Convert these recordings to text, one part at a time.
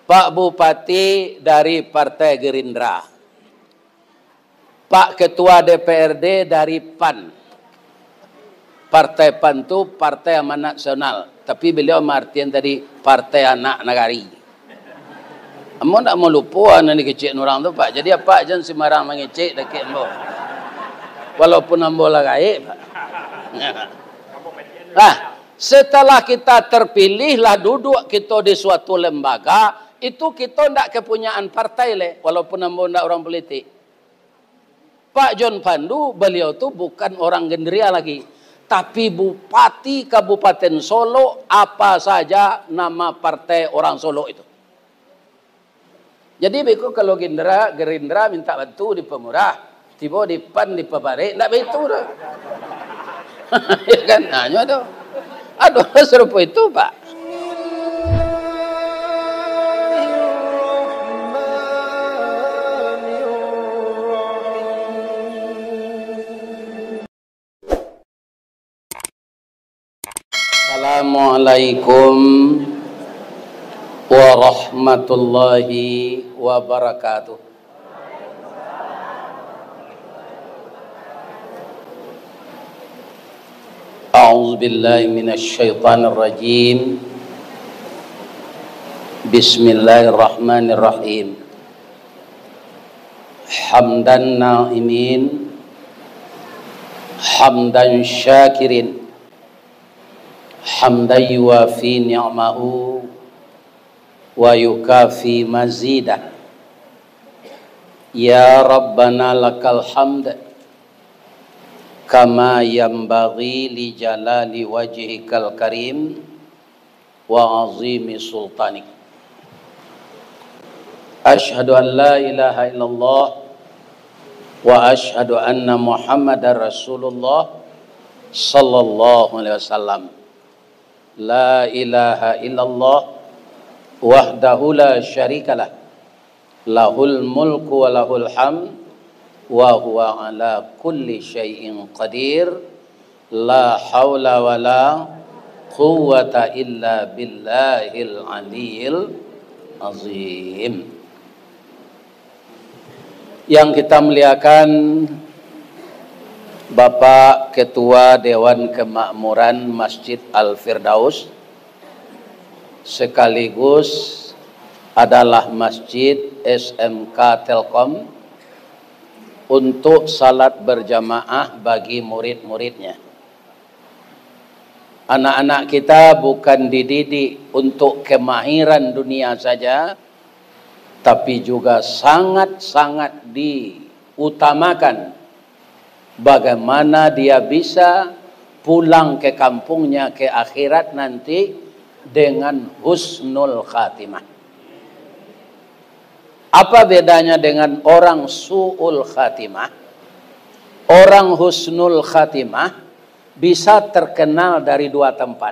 Pak Bupati dari Partai Gerindra, Pak Ketua DPRD dari PAN. Partai PAN itu Partai Amanat Nasional, tapi beliau martian tadi Partai Anak Nagari. Amo nak mau lupa nanti kecik orang tu Pak. Jadi apa jangan sembarang mengecek dekat ambo. Walaupun ambo lah gaib. Nah, setelah kita terpilih lah duduk kita di suatu lembaga, itu kita ndak kepunyaan partai le, walaupun ambo ndak orang politik. Pak John Pandu, beliau tu bukan orang Gendria lagi, tapi Bupati Kabupaten Solo, apa saja nama partai orang Solo itu. Jadi begitu kalau Gerindra minta bantu di Pemurah, tiba di PAN di Pabare, ndak begitu dah. Ya kan, hanya tu. Aduh, serupa itu Pak. Assalamualaikum warahmatullahi wabarakatuh. A'udzu billahi minasy syaithanir rajim. Bismillahirrahmanirrahim. Hamdan na'imin, hamdan syakirin, hamdan yuwafi ni'mahu wa yukafi mazidah. Ya Rabbana lakal hamd kama yanbaghi li jalali wajhikal karim wa azimi sultanik. Ashhadu an la ilaha illallah wa ashhadu anna Muhammadar Rasulullah sallallahu alaihi wasallam. La ilaha illallah wahdahu la syarikalah, lahul mulku wa lahul hamd wa huwa ala kulli syai'in qadir. La haula wa la quwwata illa billahil aliyil azim. Yang kita muliakan Bapak Ketua Dewan Kemakmuran Masjid Al-Firdaus, sekaligus adalah Masjid SMK Telkom, untuk salat berjamaah bagi murid-muridnya. Anak-anak kita bukan dididik untuk kemahiran dunia saja, tapi juga sangat-sangat diutamakan bagaimana dia bisa pulang ke kampungnya, ke akhirat nanti dengan husnul khatimah. Apa bedanya dengan orang su'ul khatimah? Orang husnul khatimah bisa terkenal dari dua tempat.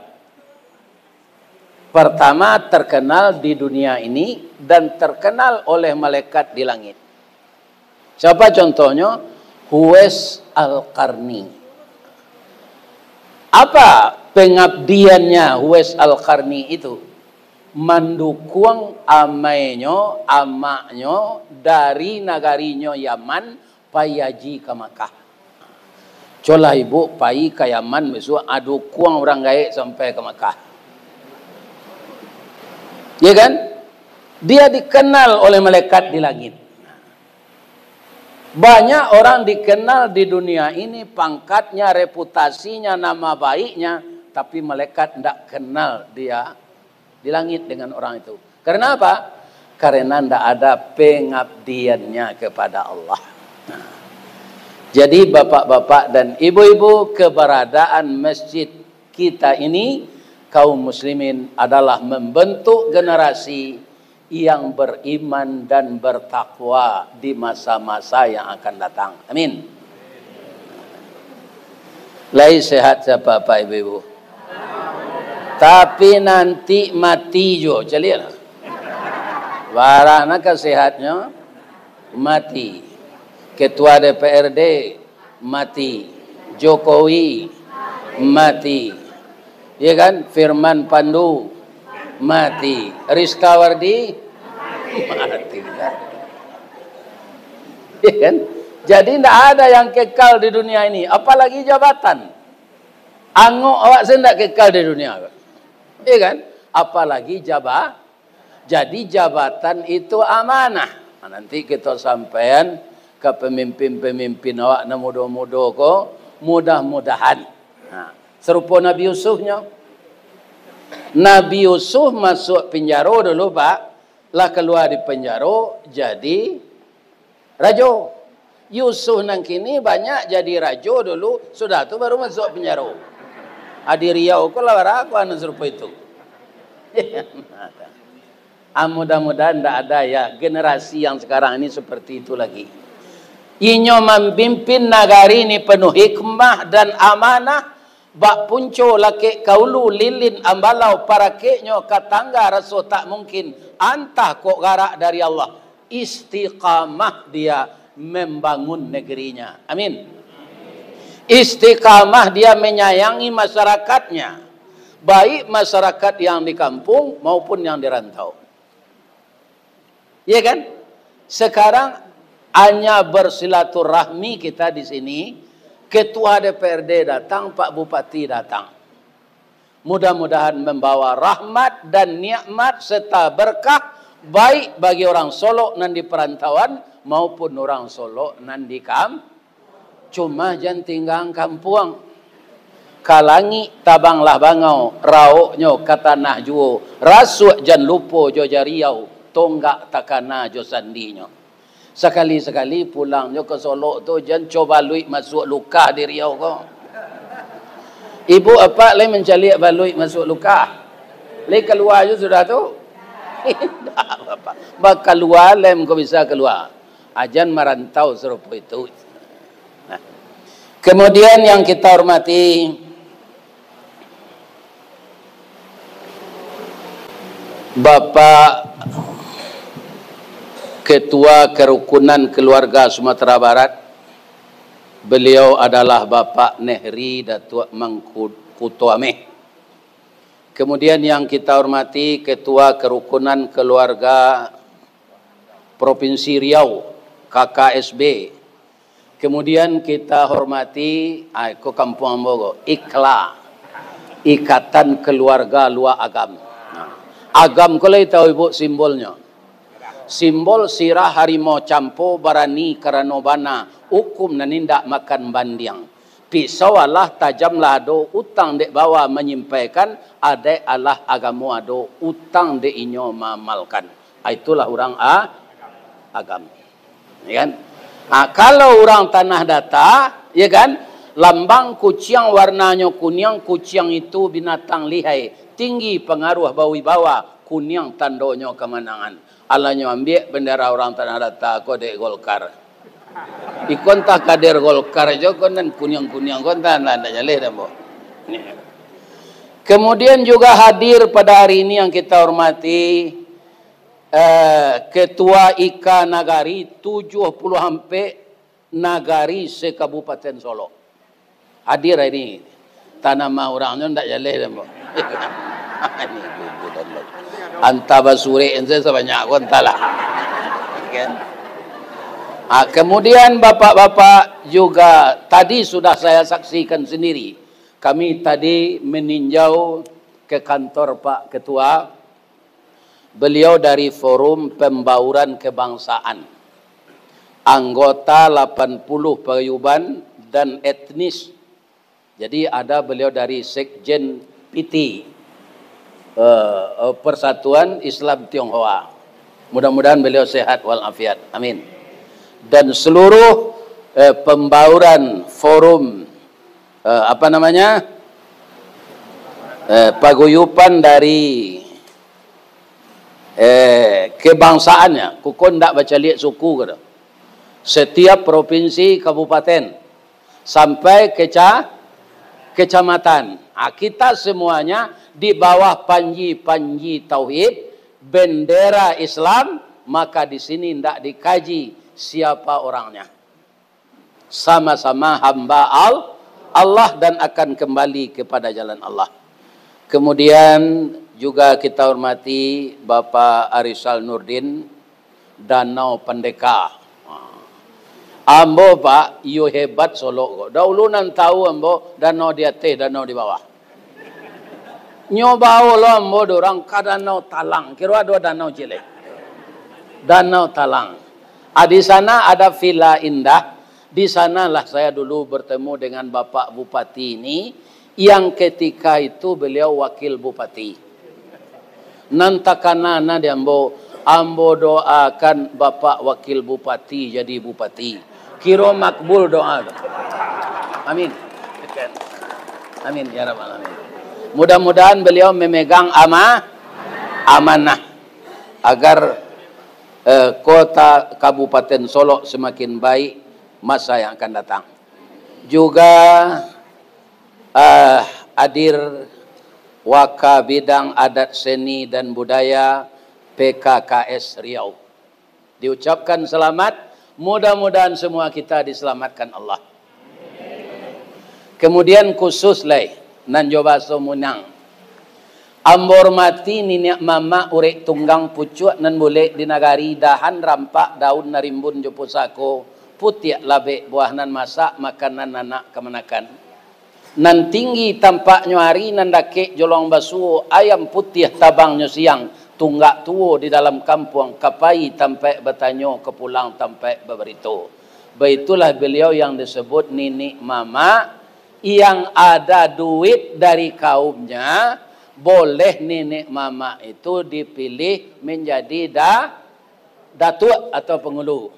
Pertama, terkenal di dunia ini dan terkenal oleh malaikat di langit. Siapa contohnya? Uwais Al-Qarni. Apa pengabdiannya Uwais Al-Qarni itu? Mendukung amainya, amaknya dari nagarinya Yaman payaji ke Makkah. Colah ibu pai ke Yaman besok adu kuang orang gaik sampai ke Makkah. Ya kan? Dia dikenal oleh malaikat di langit. Banyak orang dikenal di dunia ini, pangkatnya, reputasinya, nama baiknya, tapi malaikat tidak kenal dia di langit dengan orang itu. Karena apa? Karena tidak ada pengabdiannya kepada Allah. Nah, jadi bapak-bapak dan ibu-ibu, keberadaan masjid kita ini, kaum muslimin, adalah membentuk generasi yang beriman dan bertakwa di masa-masa yang akan datang. Amin. Lai sehat siapa Pak Ibu-ibu? Tapi nanti mati jo, celilah. Warana kesehatnya mati. Ketua DPRD mati. Jokowi mati. Ya kan? Firman Pandu mati. Rizka Wardi Mati kan? Ya kan? Jadi tidak ada yang kekal di dunia ini, apalagi jabatan. Angok awak saya tidak kekal di dunia. Ya kan? Apalagi jabatan. Jadi jabatan itu amanah. Nah, nanti kita sampaikan ke pemimpin-pemimpin awak na muda-muda ko, mudah-mudahan. Nah, serupa Nabi Yusufnya. Nabi Yusuf masuk penjara dulu, Pak. Lah keluar di penjara jadi raja. Yusuf nang kini banyak jadi raja dulu, sudah tu baru masuk penjara. Adi Riau ko lah aku anu serupa itu. Mudah-mudahan tidak ada ya generasi yang sekarang ini seperti itu lagi. Inyo memimpin negari ini penuh hikmah dan amanah. Bak punco laki kaulu lilin ambalau para kenyo katangga raso tak mungkin. Antah kok garak dari Allah. Istiqamah dia membangun negerinya. Amin. Istiqamah dia menyayangi masyarakatnya. Baik masyarakat yang di kampung maupun yang di rantau. Ya kan? Sekarang hanya bersilaturahmi kita di sini. Ketua DPRD datang, Pak Bupati datang. Mudah-mudahan membawa rahmat dan nikmat serta berkah baik bagi orang Solo nan di perantauan maupun orang Solo nan di cuma jangan tinggal kampung. Kalangi tabanglah bangau, rauknyo kata nah juo, rasuk jan lupo jo jariau, tonggak takana jo sandinyo. Sekali-sekali pulangnya ke Solo tu jangan coba luik masuk luka di Riau kau. Ibu apa lagi mencari baluik masuk luka? Lagi keluar je sudah tu. Tidak apa. Bak keluar lem kau bisa keluar. Ajan merantau serupa itu. Nah. Kemudian yang kita hormati Bapak Ketua Kerukunan Keluarga Sumatera Barat, beliau adalah Bapak Nehri Datuk Mangkutuame. Kemudian yang kita hormati Ketua Kerukunan Keluarga Provinsi Riau, KKSB. Kemudian kita hormati Kampung Ambogo, IKLA, Ikatan Keluarga Luar Agam. Nah, agam kalau tahu ibu simbolnya. Simbol sirah harimau campo barani karanobana hukum nanindak makan bandiang. Pisau Allah tajamlah ado utang dek bawa menyampaikan adek Allah agamu ado utang dek inyo mamalkan. Itulah orang agam. Ya kan? Nah, kalau orang tanah data, ya kan? Lambang kucing warnanya kuning, kucing itu binatang lihai, tinggi pengaruh bawi-bawa, kuning tandonyo kemenangan. Alanya ambil bendera orang tanah data kode Golkar. Ikon tak kader Golkar juga dan kuning-kuning kontan lah tak jaleh dah bo. Kemudian juga hadir pada hari ini yang kita hormati Ketua IKA Nagari 70 sampai Nagari se-Kabupaten Solo. Hadir hari ini. Tanah orangnya tak jaleh dah bo. Ini gugu dan lo. Anta basuri ense sebanyak kontalah. Kan? Kemudian bapak-bapak juga tadi sudah saya saksikan sendiri. Kami tadi meninjau ke kantor Pak Ketua. Beliau dari Forum Pembauran Kebangsaan. Anggota 80 paguyuban dan etnis. Jadi ada beliau dari Sekjen PT. Persatuan Islam Tionghoa. Mudah-mudahan beliau sehat walafiat. Amin. Dan seluruh pembauran forum paguyuban dari kebangsaannya. Kukon ndak baca lihat suku gitu. Setiap provinsi, kabupaten sampai kecamatan. Kita semuanya di bawah panji-panji tauhid, bendera Islam, maka di sini tidak dikaji siapa orangnya. Sama-sama hamba Allah dan akan kembali kepada jalan Allah. Kemudian juga kita hormati Bapak Arisal Nurdin, Danau Pendeka. Ambo Pak, you hebat Solo kok. Dahulu nan tahu ambo danau di atas, danau di bawah. Nyoba lo ambo dorang ke danau Talang. Kira ada danau cilik. Danau Talang. Di sana ada villa indah. Di sanalah saya dulu bertemu dengan Bapak Bupati ini, yang ketika itu beliau wakil bupati. Nantakanana di ambo doakan Bapak wakil bupati jadi bupati. Kiro makbul doa. Amin. Amin ya rabbal alamin. Mudah-mudahan beliau memegang amanah agar kota Kabupaten Solo semakin baik masa yang akan datang. Juga hadir Waka Bidang Adat Seni dan Budaya PKKS Riau. Diucapkan selamat. Mudah-mudahan semua kita diselamatkan Allah. Kemudian khusus nan joba somunang. Ambor mati ninek mama urek tunggang pucuk nan boleh di nagari dahan rampak daun narimbun jopusako putiak labe buah nan masak makanan anak kemenakan. Nan tinggi tampak nyuari nan dake jolong basuh ayam putih tabangnya siang. Tunggak tuo di dalam kampung kapai tampai bertanyo kepulang tampai beberito. Baitulah beliau yang disebut Nini Mama, yang ada duit dari kaumnya, boleh Nini Mama itu dipilih menjadi datuk atau pengulu.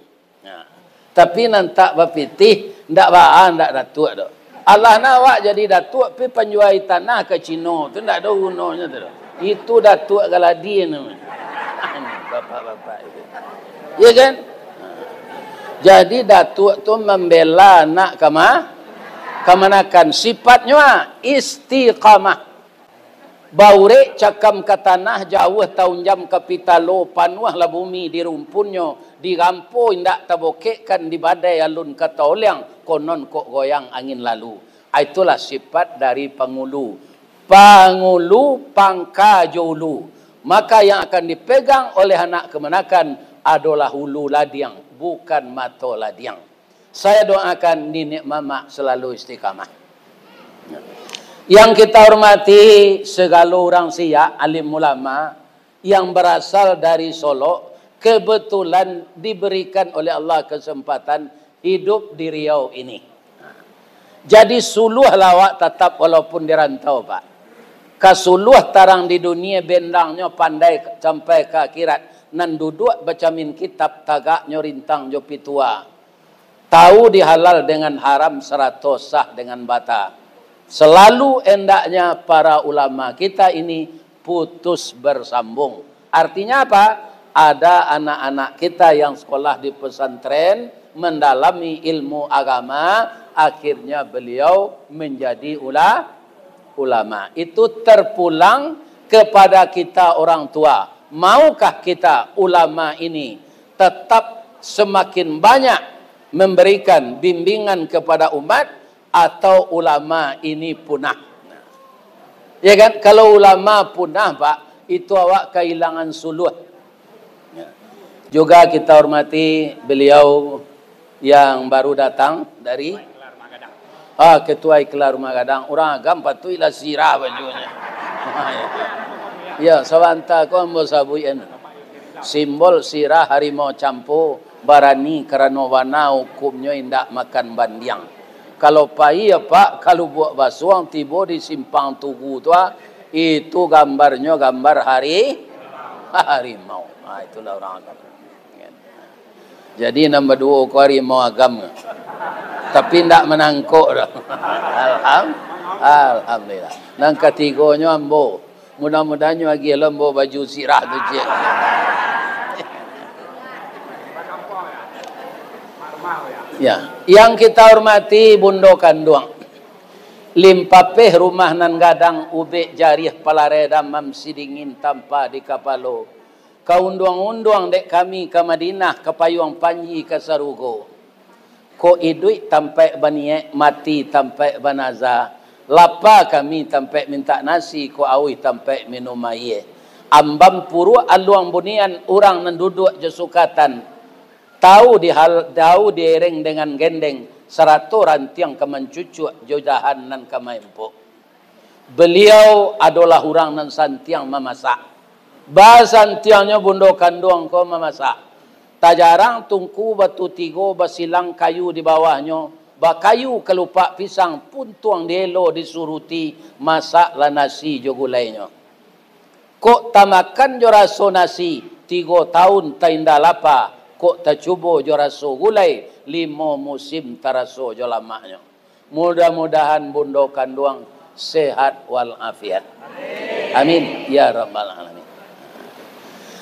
Nah, tapi nanti bapitih ndak baan ndak datuk do. Allah nawak jadi datuk pi penjuai tanah ke Cina tu ndak ada gunanya tu. Itu datuk galadi namanya. Bapak-bapak itu. Ya kan? Jadi datuk tu membela nak kemanakan sifatnya istiqamah. Baure cakam ke tanah jauh tahun jam kapitalo panuah lah bumi di rumpunnya di rampo indak tabokekkan di badai alun kata oliang konon kok goyang angin lalu. Itulah sifat dari pengulu. Pangulu pangka jolu. Maka yang akan dipegang oleh anak kemenakan adalah hulu ladiang, bukan mato ladiang. Saya doakan Nenek Mama selalu istiqamah. Yang kita hormati segala orang siap, alim ulama yang berasal dari Solo, kebetulan diberikan oleh Allah kesempatan hidup di Riau ini. Jadi suluh lawak tetap walaupun dirantau Pak. Kasuluh tarang di dunia bendangnya pandai sampai ke akhirat. Nan duduk bacamin kitab tagaknya rintang jopi tua. Tahu dihalal dengan haram seratus sah dengan bata. Selalu endaknya para ulama kita ini putus bersambung. Artinya apa? Ada anak-anak kita yang sekolah di pesantren, mendalami ilmu agama, akhirnya beliau menjadi ulama. Itu terpulang kepada kita orang tua. Maukah kita ulama ini tetap semakin banyak memberikan bimbingan kepada umat, atau ulama ini punah? Ya kan? Kalau ulama punah Pak, itu awak kehilangan suluh. Juga kita hormati beliau yang baru datang dari Ketua Iklar Rumah Gadang. Orang agam patu ila sirah bajunya. Ya, sawanta ko ambo sabuyan. Simbol sirah harimau campo barani karena wana hukumnya indak makan bandiang. Kalau pai ya Pak, kalau buat basuang tiba di simpang Tugu tu itu gambarnya gambar harimau. Itulah orang agam. Jadi nombor 2 ko harimau agam. Tapi tidak menangkuk dah. Alhamdulillah. Nang ketiganya ambo. Mudah-mudahan lagi lembo baju sirah tu cik. Ya, yang kita hormati Bundo Kanduang. Limpapeh rumah nan gadang ube jarih palare damam sidingin tanpa di kapalo. Kaunduang-unduang dek kami ke Madinah ke Payuang Panji ke Sarugo. Ko idui tampai baniek mati tampai banaza. Lapa kami tampai minta nasi ko awi tampai minum air. Ambam puru aluang bunian orang nan duduk je sukatan. Tahu diereng dengan gendeng. Serato rantiang kemencucuk jodahan nan kemaimpo. Beliau adalah orang nan santiang memasak. Basantiangnya bundo kanduang ko memasak. Tak jarang tungku batu tigo basilang kayu di bawahnya. Bakayu kelupak pisang pun tuang dielo disuruti masak la nasi jo gulainya. Kok tamakan jo raso nasi 3 tahun ta indah lapa. Kok tak cubo jo raso gulai 5 musim taraso jo lamanya. Mudah-mudahan bundo kanduang sehat walafiat. Amin ya rabbal alamin.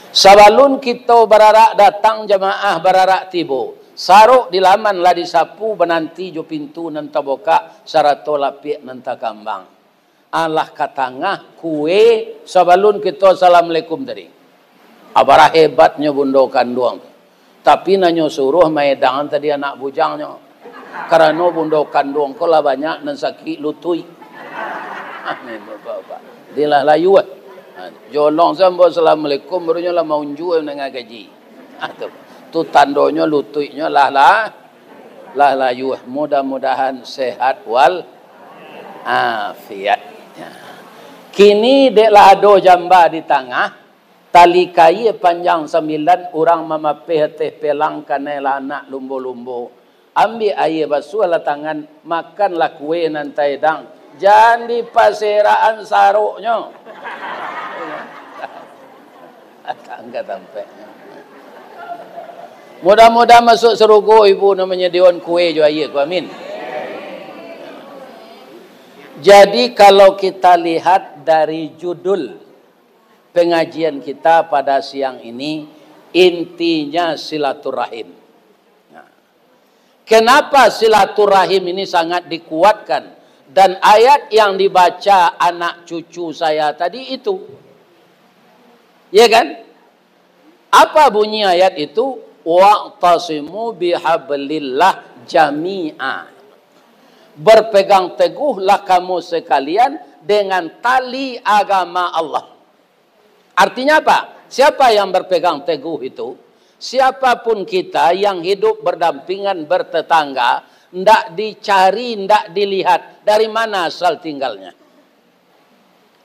Sabalun kita bararak datang jamaah bararak tibo. Saruk di laman lah disapu benanti jo pintu nan taboka sarato lapik nan takambang. Allah katangah kue sabalun kita assalamualaikum tadi. Abarah hebatnya bundo kanduang. Tapi nanyo suruh maedangan tadi anak bujangnya. Karena bundo kanduang ko lah banyak nan sakit lutui. Amin bapak-bapak. Dilah layu ah. Jolong sambo assalamualaikum barunya lah maunju dengan gaji. Tu tandonya lututnya lah layu. Mudah-mudahan sehat wal afiat. Kini deklah ado jamba di tengah. Tali kayu panjang 9 orang mamapeh teh pelang kanela anak lumbo-lumbo. Ambil air basuh lah tangan, makanlah kue nan taidang. Jangan di paseraan saruknya. Angkat sampai. Mudah-mudahan masuk serugo ibu namanya dion kue jo air ku amin. Jadi kalau kita lihat dari judul pengajian kita pada siang ini, intinya silaturahim. Kenapa silaturahim ini sangat dikuatkan? Dan ayat yang dibaca anak cucu saya tadi itu. Ya kan? Apa bunyi ayat itu? Wa'tasimu bihablillah jami'a. Berpegang teguhlah kamu sekalian dengan tali agama Allah. Artinya apa? Siapa yang berpegang teguh itu? Siapapun kita yang hidup berdampingan bertetangga, ndak dicari, ndak dilihat dari mana asal tinggalnya.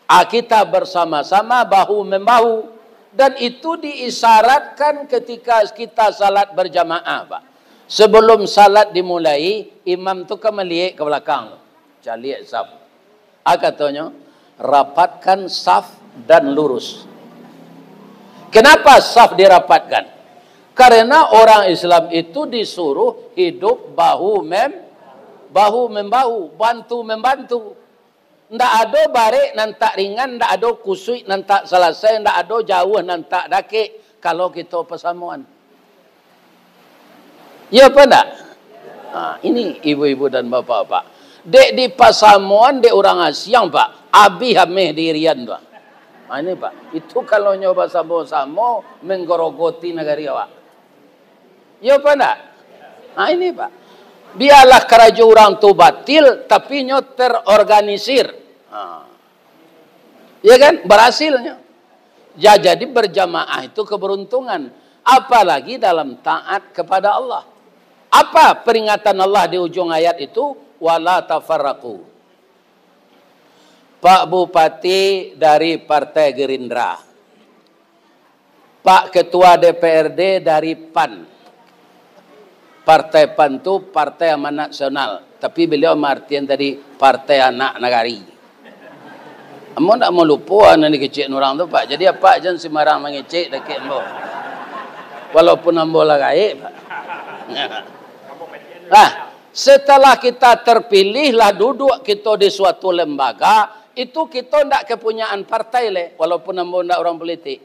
Kita bersama-sama bahu-membahu, dan itu diisyaratkan ketika kita salat berjamaah, Pak. Sebelum salat dimulai, imam tu kembali ke belakang, cari saf. Katanya, rapatkan saf dan lurus. Kenapa saf dirapatkan? Karena orang Islam itu disuruh hidup bahu-membahu, bantu-membantu. Ndak ada barik nan tak ringan, ndak ada kusui nan tak selesai, ndak ada jauh nan tak dakik kalau kita persamuan. Ya apa ndak? Ini ibu-ibu dan bapak-bapak. Dek di pasamuan dek orang Asyang, Pak. Abi hameh di Rian, Pak. Ini Pak, itu kalau nyoba samo-samo menggorogoti negara Pak. Ya apa enggak? Ini Pak. Biarlah keraja orang tu batil, tapi nyo terorganisir. Ya kan? Berhasilnya. Ya, jadi berjamaah itu keberuntungan. Apalagi dalam taat kepada Allah. Apa peringatan Allah di ujung ayat itu? Wala tafarraqu. Pak Bupati dari Partai Gerindra, Pak Ketua DPRD dari PAN. Partai PAN itu Partai Amanat Nasional, tapi beliau martian tadi Partai Anak Nagari. Amo tak mau lupa nanti kecik orang tu Pak. Jadi apa jangan sembarang mengecek dekat ambo. Walaupun ambo lah gaib, Pak. Nah, setelah kita terpilih lah duduk kita di suatu lembaga. Itu kita tidak kepunyaan partai le, walaupun ambo tidak orang politik.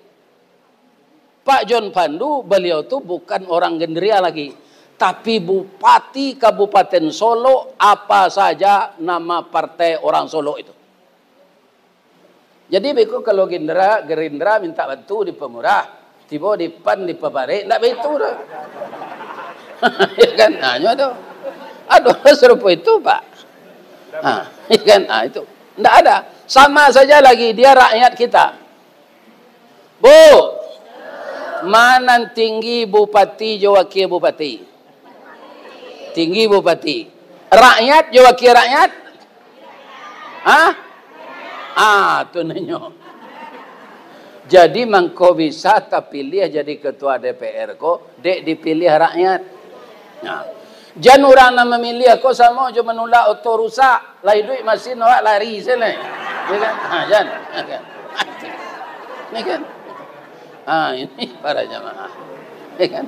Pak John Pandu, beliau tu bukan orang Gendria lagi, tapi Bupati Kabupaten Solo, apa saja nama partai orang Solo itu. Jadi begitu kalau Gerindra minta bantu di Pemurah, tiba di PAN di Pabare, tidak begitu dah. Ya kan, hanya tu. Aduh, serupa itu Pak. Ya kan, itu. Tidak ada. Sama saja lagi dia rakyat kita. Bu, mana tinggi bupati jo wakil bupati? Tinggi bupati. Rakyat jo wakil rakyat? Tu nenyo. Jadi mangko bisa tak pilih jadi ketua DPR ko, dek dipilih rakyat. Nah, jan orang nak memilih ko sama jo menolak auto rusak, lai duit masih nak lari sana. Ya kan? Jan. Ini kan? Ini para jamaah. Ya kan?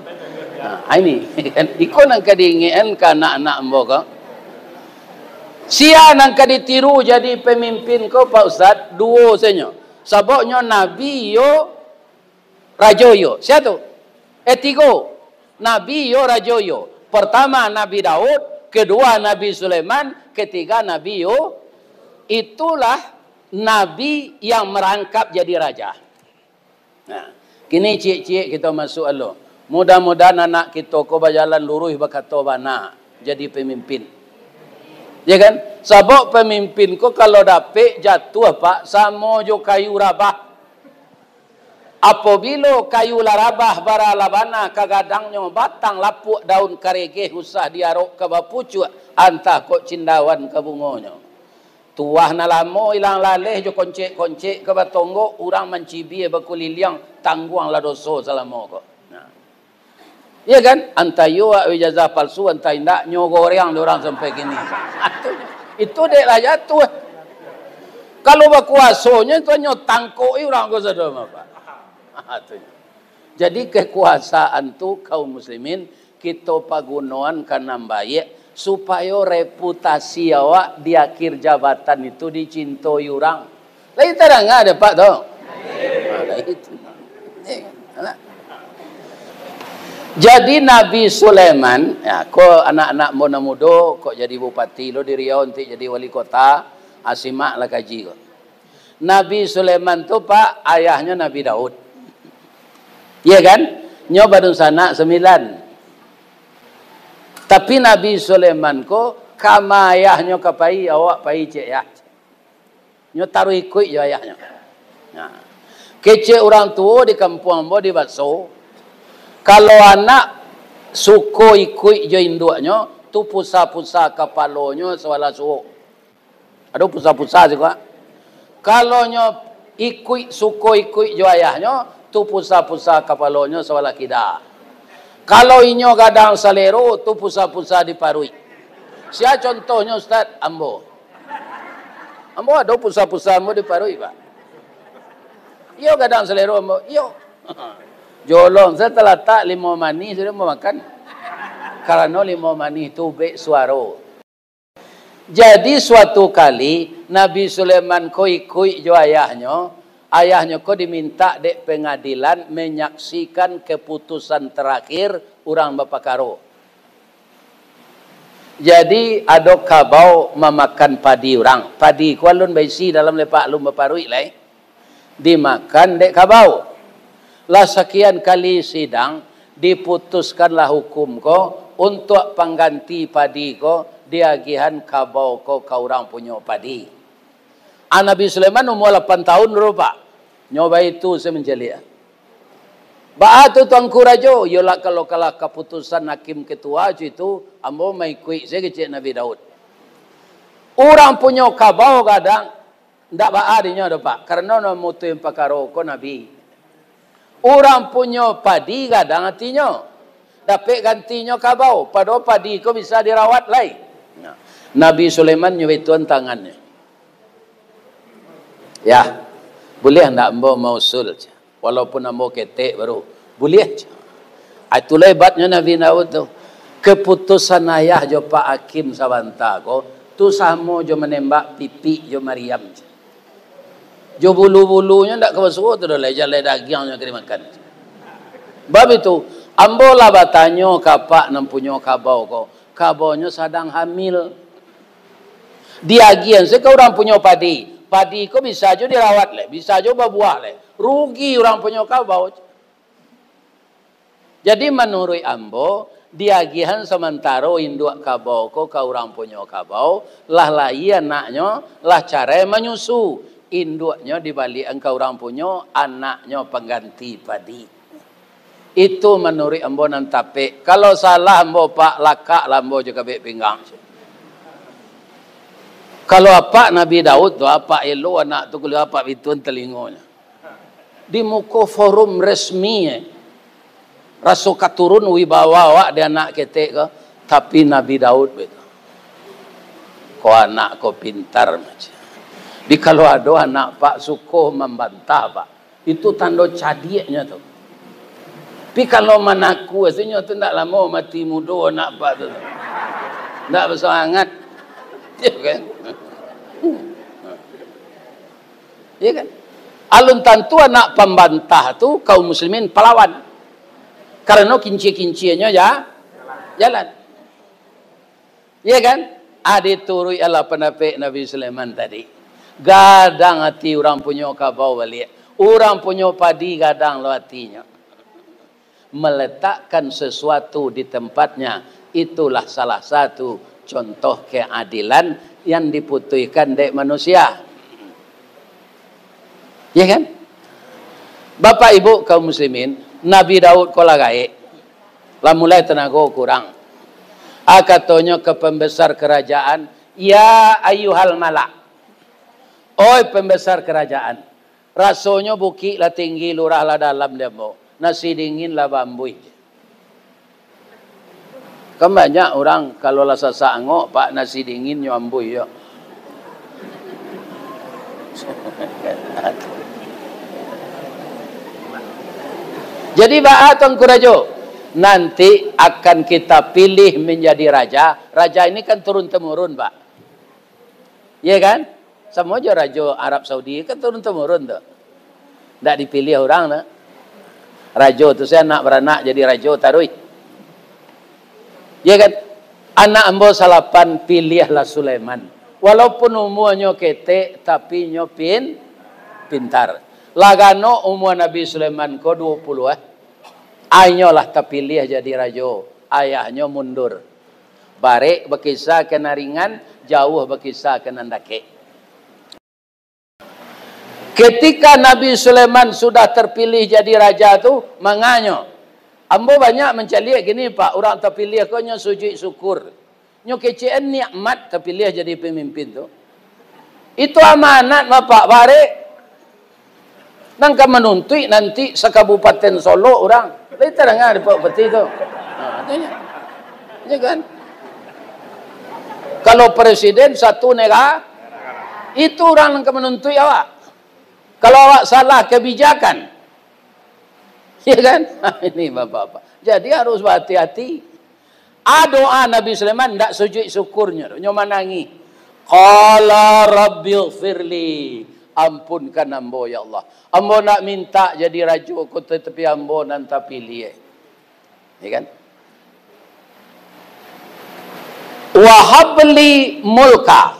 Ini kan iko nang kadingin ka anak-anak embo ko. Sia nang kaditiru jadi pemimpin ko Pak Ustaz, duo senyo. Saboknya Nabi yo rajo yo. Siapa tu? Tiga. Nabi yo rajo yo. Pertama Nabi Daud, kedua Nabi Sulaiman, ketiga Nabi yo. Itulah Nabi yang merangkap jadi raja. Nah, kini cik-cik kita masuk alo. Mudah-mudahan anak kita ko berjalan lurus berkata bana jadi pemimpin. Ya kan? Sebab pemimpin ko kalau dapat jatuh pak sama jo kayu rabah. Apabila kayu larabah bara labana kagadangnya batang lapuk daun karege usah diarok ke bapucu antah kok cindawan ke bungonya. Tuah na lamo ilang laleh jo koncek-koncek ke batonggo urang mencibi bekuliliang tangguang la doso salamo ko. Ya kan? Antah yo ijazah palsu antah indak nyogoreng orang sampai gini. Itu dek lah jatuh. Kalau berkuasanya itu nyotangkoi orang ko sadama Pak. Jadi kekuasaan tu kaum muslimin kita pagunoan karena baik supaya reputasi awak di akhir jabatan itu dicintai orang. Lain terang ada Pak tu. Jadi Nabi Sulaiman, ya, kok anak-anak muda-muda kok jadi bupati, lo di Riau nanti jadi wali kota, asimak lah kaji kok. Nabi Sulaiman tu Pak, ayahnya Nabi Daud. Iya kan? Nyo baru sana 9. Tapi Nabi Sulaiman ko kama ayahnya kapai awak pai cek ya. Nyo taruh ikut je ayahnya. Nah. Kecek orang tua di kampung ambo di Batso. Kalau anak suko ikut je induknya, tu pusa-pusa kepalanya sewala suuk. Ada pusa-pusa juga. Kalau nyo suko ikut je ayahnya, tu pusa-pusa kepalanya sewala kida. Kalau inyo gadang salero, tu pusa-pusa diparui. Sia contohnya Ustaz ambo. Ambo ada pusa-pusa ambo diparui Pak. Iyo gadang salero ambo. Iyo. Jolong setelah tak 5 mani sudah mau makan. Karena 5 mani itu baik suaro. Jadi suatu kali Nabi Sulaiman ko ikut jo ayahnya. Ayahnya ko diminta dek pengadilan menyaksikan keputusan terakhir orang Bapak Karo. Jadi ada kabau memakan padi orang. Padi ko alun baisi dalam lepak lum baparui lai. Dimakan dek kabau. Lah sekian kali sidang diputuskanlah hukum ko untuk pengganti padi ko diagihan kabau ko ka orang punya padi. Nabi Sulaiman umur 8 tahun rupa. Nyoba itu semenjeli. Ba tu tuanku rajo yola kalau kalah keputusan hakim ketua itu ambo mai kui saya kecek Nabi Daud. Orang punya kabau kadang ndak ba adinya do Pak karena no mutu yang pakaro ko Nabi. Orang punya padi kadang artinya dapat gantinya kabau. Padahal padi ko bisa dirawat lain. Nabi Sulaiman nyuituan tangannya. Ya, boleh nak ambo mausul. Walaupun ambo ketek baru. Boleh. Itulah hebatnya Nabi Daud tu. Keputusan ayah jo Pak Hakim Sabanta ko. Tu sama jo menembak pipi jo Maryam. Jo bulu-bulunya ndak kebasuh tu dah lejak dagingnya kena makan. Bab itu, ambo lah batanyo kapak nam punyo kabau ko. Kabaunya sedang hamil. Diagian se orang punya padi. Padi ko bisa jo dirawat le, bisa jo berbuah le. Rugi orang punya kabau. Jadi menurut ambo, diagihan sementara induk kabau ko ka orang punya kabau, lah iya naknya, lah cara menyusu. induknya dibalik engkau orang punya, anaknya pengganti padi. Itu menurut ambo nan tapik. Kalau salah ambo pak lakak lah ambo juga bek pinggang. Kalau apa Nabi Daud tu apa elo anak tu kuliah apa bitun telingonya. Di muka forum resmi raso katurun wibawa awak dia anak ketek ke, tapi Nabi Daud betul. Kau anak kau pintar macam. Di kalau ada anak pak suko membantah pak, itu tanda cadiknya tu. Tapi kalau manaku aslinya tu tak lama mati muda anak pak tu. Tak bersemangat. Ya kan? Ya kan? Alun tentu anak pembantah tu kaum muslimin pelawan. Karena kinci-kincinya ya jalan. Ya kan? Adi turui Allah pendapat Nabi Sulaiman tadi. Gadang hati orang punya kabau balik. Orang punya padi gadang lo hatinya. Meletakkan sesuatu di tempatnya. Itulah salah satu contoh keadilan yang diputuskan dari manusia. Ya kan? Bapak ibu kaum muslimin, Nabi Daud kola gaik. Lah mulai tenaga kurang. Katanya ke pembesar kerajaan, ya ayuhal malak. Oi pembesar kerajaan. Rasanya buki lah tinggi, lurah lah dalam demo. Nasi dingin lah bambui. Kan banyak orang kalau lah sasangok pak nasi dingin nyambui ya. Jadi Pak Tuan Kurajo, nanti akan kita pilih menjadi raja. Raja ini kan turun-temurun, Pak. Iya kan? Sama aja raja Arab Saudi kan turun-temurun tuh. Tidak dipilih orang nah. Raja itu saya anak beranak jadi raja tarui. Iya kan? Anak ambo salapan pilihlah Sulaiman. Walaupun umurnya ketek tapi nyopin pintar. Lagano umur Nabi Sulaiman ko 20 Ayahnya lah terpilih jadi raja. Ayahnya mundur. Barik berkisah kena ringan, jauh berkisah kena ndake. Ketika Nabi Sulaiman sudah terpilih jadi raja tu, manganya ambo banyak mencari gini Pak, orang terpilih ko nyo sujud syukur. Nyo kecen nikmat terpilih jadi pemimpin tu. Itu amanat Bapak barik. Nangka menuntut nanti sekabupaten Solo orang. Lepas dengar di Pak Peti tu. Tanya. Ya kan? Kalau presiden satu negara, itu orang nangka menuntut awak. Kalau awak salah kebijakan. Ya kan? Ini Bapak-bapak. Jadi harus berhati-hati. Doa Nabi Sulaiman tidak sujud syukurnya. Nyo manangi. Qala rabbighfirli. Ampunkan ambo ya Allah. Ambo nak minta jadi raja ko tetapi ambo nanti pilih. Ya kan? Wahabli mulka.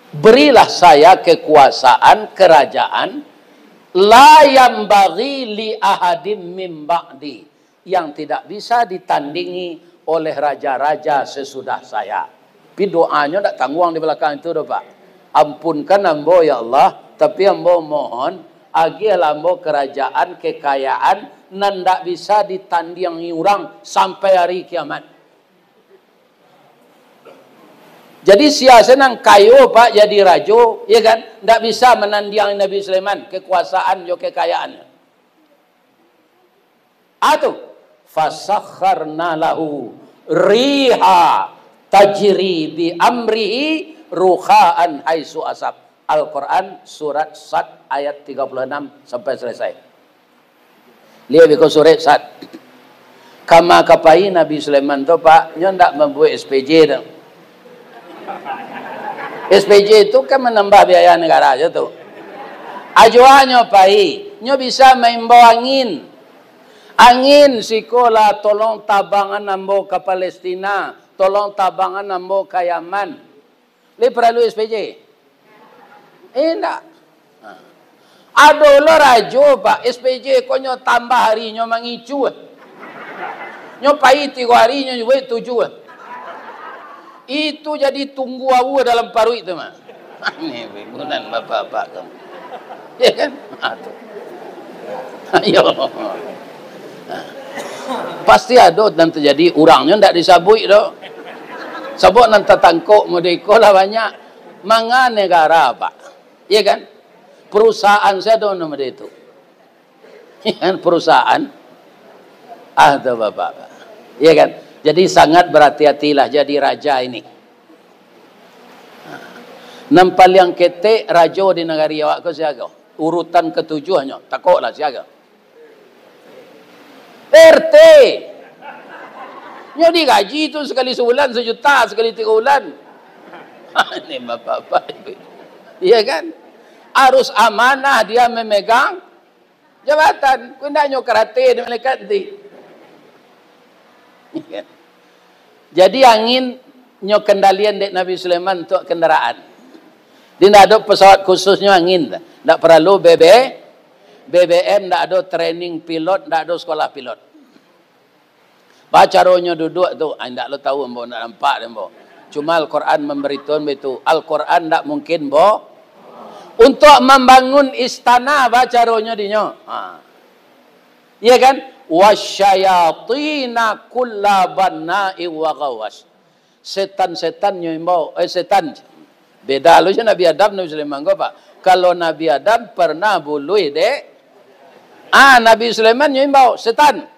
Berilah saya kekuasaan kerajaan la yambaghi li ahadim min ba'di yang tidak bisa ditandingi oleh raja-raja sesudah saya. Tapi doanya tak tanggung di belakang itu dah Pak. Ampunkan ambo ya Allah. Tapi ambo mohon, agil ambo kerajaan, kekayaan, nan tak bisa ditandingi orang sampai hari kiamat. Jadi siasa nang kayo Pak jadi raja, ya kan? Tak bisa menandingi Nabi Sulaiman, kekuasaan jo kekayaannya. Atu, fasakharna lahu riha tajri bi amrihi ruhaan haitsu asab. Al-Quran surat Sad ayat 36 sampai selesai. Lihat biko surat Sad. Kama kapai Nabi Sulaiman tu Pak, nyo ndak membuat SPJ tu. SPJ itu kan menambah biaya negara aja tu. Ajuannya pai, nyo bisa membawa angin. Angin sikola tolong tabangan nambo ke Palestina, tolong tabangan nambo ke Yaman. Li perlu SPJ. Enggak. Ada lo rajo Pak SPJ ko nyo tambah hari nyo mangicu. Nyo pai 3 hari nyo buat 7. Itu jadi tunggu awu dalam paru itu mah. Ini bukan bapak-bapak kamu. Ya kan? Ayo. Pasti ada dan terjadi orangnya ndak disabui doh. Sabuk nan tatangkok modeko lah banyak. Manga negara Pak. Ya kan? Perusahaan saya ada nama dia itu. Ya kan? Perusahaan. Ada Bapak. Ya kan? Jadi sangat berhati-hatilah jadi raja ini. Nampal yang ketek raja di negara awak ko siaga. Urutan ketujuh hanya. Takutlah siaga. RT. Nya digaji itu sekali sebulan 1 juta, sekali 3 bulan. Ini bapak-bapak. Iya kan? Harus amanah dia memegang jabatan. Kundanya karate di malaikat di. Jadi angin nyo kendalian dek Nabi Sulaiman untuk kendaraan. Dia tidak ada pesawat khususnya angin. Tidak perlu BBM, tidak ada training pilot, tidak ada sekolah pilot. Baca rohnya duduk tu, tidak lo tahu mbok, tidak nampak mbok. Cuma Al-Quran memberitahu itu. Al-Quran tidak mungkin mbok. Untuk membangun istana baca rohnya dinyo. Iya kan? Wasyayatina kulla banna'i wa gawas. Setan-setan nyimbau, setan. Beda lu Nabi Adam, Nabi Sulaiman kau Pak. Kalau Nabi Adam pernah bului dek. Nabi Sulaiman nyimbau, setan.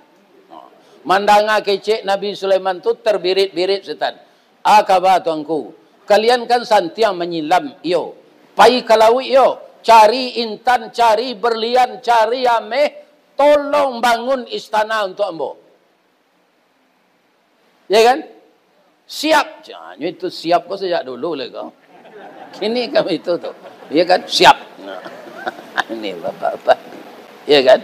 Mandanga kecek Nabi Sulaiman tu terbirit-birit setan. Khabar tuanku. Kalian kan santiang menyilam iyo. Pai kalawi iyo. Cari intan, cari berlian, cari ameh. Tolong bangun istana untuk ambo. Ya kan? Siap. Jangan itu siap kau sejak dulu lah kau. Kini kami itu tuh. Ya kan? Siap. Ini bapak-bapak. Ya kan?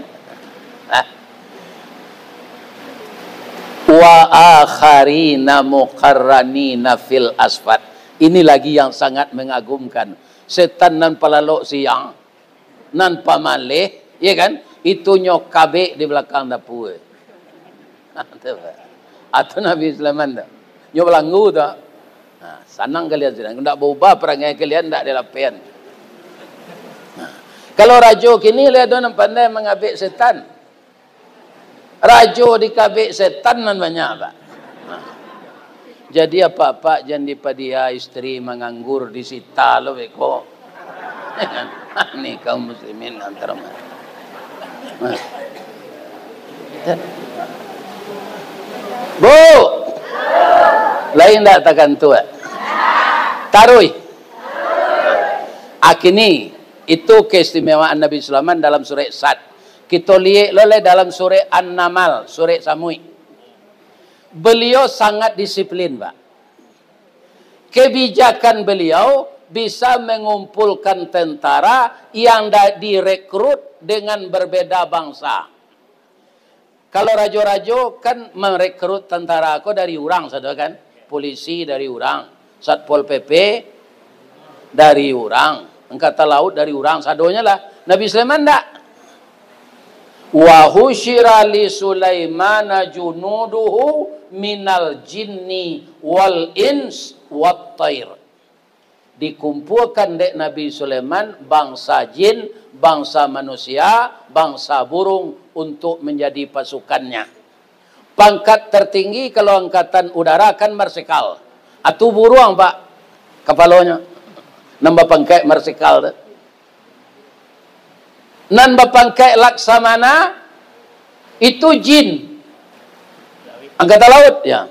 Wa akharina muqarranina fil asfad. Ini lagi yang sangat mengagumkan. Setan nan palalok siang. Nan pamaleh. Ya kan? Itu nyok kabek di belakang dapur. Atau Nabi Sulaiman dah. Nyok belanggu dah. Sanang kalian sudah. Tidak berubah perangai kalian, tidak dilapian. Kalau rajo kini lihat orang pandai mengabek setan. Rajo dikabek setan nan banyak Pak. Jadi apa-apa jangan dipadia istri menganggur disita lo beko. Ini kaum muslimin antara mana. Bu, lain tak takkan tua. Tarui. Akini itu keistimewaan Nabi Sulaiman dalam surah Sad. Kita lihat loleh dalam surah An-Namal, surah Samui. Beliau sangat disiplin, Pak. Kebijakan beliau bisa mengumpulkan tentara yang direkrut dengan berbeda bangsa. Kalau rajo-rajo kan merekrut tentara aku dari orang, saudara kan? Polisi dari orang, Satpol PP dari orang, Angkatan Laut dari orang, sadonya lah. Nabi Sulaiman enggak. Wa husyira li Sulaimana junuduhu minal jinni wal ins wat tair. Dikumpulkan dek Nabi Sulaiman bangsa jin, bangsa manusia, bangsa burung untuk menjadi pasukannya. Pangkat tertinggi kalau angkatan udara kan marsikal. Atau burung Pak kepalanya. Nambah pangkat marsikal. Nambah pangkat laksamana itu jin. Angkatan laut ya.